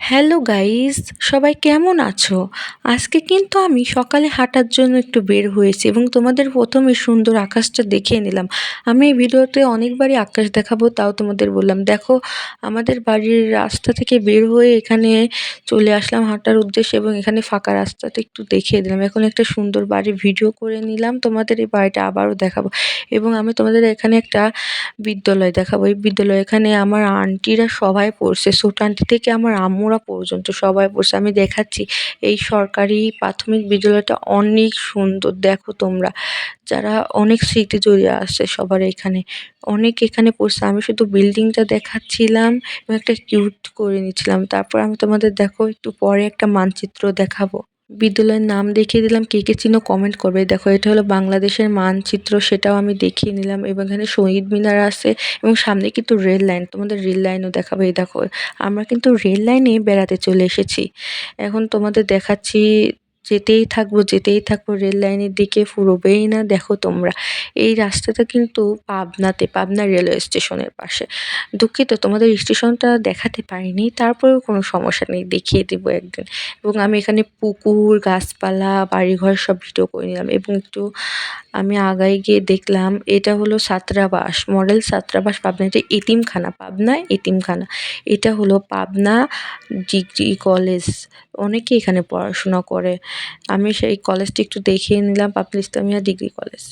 Hello guys, সবাই কেমন আছো? আজকে কিন্তু আমি সকালে হাঁটার জন্য একটু বের হয়েছি এবং তোমাদের প্রথমে সুন্দর আকাশটা দেখিয়ে নিলাম। আমি এই ভিডিওতে অনেকবারই আকাশ দেখাবো, তাও তোমাদের বললাম দেখো আমাদের বাড়ির রাস্তা থেকে বের হয়ে এখানে চলে আসলাম হাঁটার উদ্দেশ্যে এবং এখানে ফাঁকা রাস্তাটা একটু দেখিয়ে দিলাম। এখন একটা সুন্দর বাড়ির ভিডিও করে নিলাম, তোমাদের এই বাড়িটা আবারও দেখাবো এবং আমি তোমাদের এখানে একটা বিদ্যালয় দেখাবো। এই বিদ্যালয় এখানে আমার আন্টিরা সবাই পড়ছে, ছোট আন্টি থেকে আমার আম্মুরা পর্যন্ত সবাই পড়ছে। আমি দেখাচ্ছি এই সরকারি প্রাথমিক বিদ্যালয়টা অনেক সুন্দর। দেখো তোমরা, যারা অনেক স্মৃতি জড়িয়ে আছে সবার এখানে, অনেক এখানে পড়ছে। আমি শুধু বিল্ডিংটা দেখাচ্ছিলাম এবং একটা কিউট করে নিচ্ছিলাম। তারপর আমি তোমাদের দেখো একটু পরে একটা মানচিত্র দেখাবো। বিদ্যালয়ের নাম দেখিয়ে দিলাম, কে কে চিনো কমেন্ট করবে। দেখো এটা হলো বাংলাদেশের মানচিত্র, সেটাও আমি দেখিয়ে নিলাম এবং এখানে শহীদ মিনার আছে এবং সামনে কিন্তু রেল লাইন, তোমাদের রেল লাইনও দেখাবো। এই দেখো আমরা কিন্তু রেল লাইনে বেড়াতে চলে এসেছি। এখন তোমাদের দেখাচ্ছি, যেতেই থাকবো রেল লাইনের দিকে, ফুরোবেই না। দেখো তোমরা, এই রাস্তাটা কিন্তু পাবনা রেলওয়ে স্টেশনের পাশে। দুঃখিত তোমাদের স্টেশনটা দেখাতে পারিনি, তারপরেও কোনো সমস্যা নেই, দেখিয়ে দিব একদিন। এবং আমি এখানে পুকুর, গাছপালা, বাড়িঘর সব ভিডিও করে নিলাম এবং একটু আমি আগায় গিয়ে দেখলাম এটা হলো ছাত্রাবাস, মডেল ছাত্রাবাস পাবনা। এটা এতিমখানা, পাবনায় এতিমখানা। এটা হলো পাবনা ডিগ্রি কলেজ, অনেকে এখানে পড়াশোনা করে। আমি সেই কলেজটি একটু দেখিয়ে নিলাম, পাবনা ইসলামিয়া ডিগ্রি কলেজ।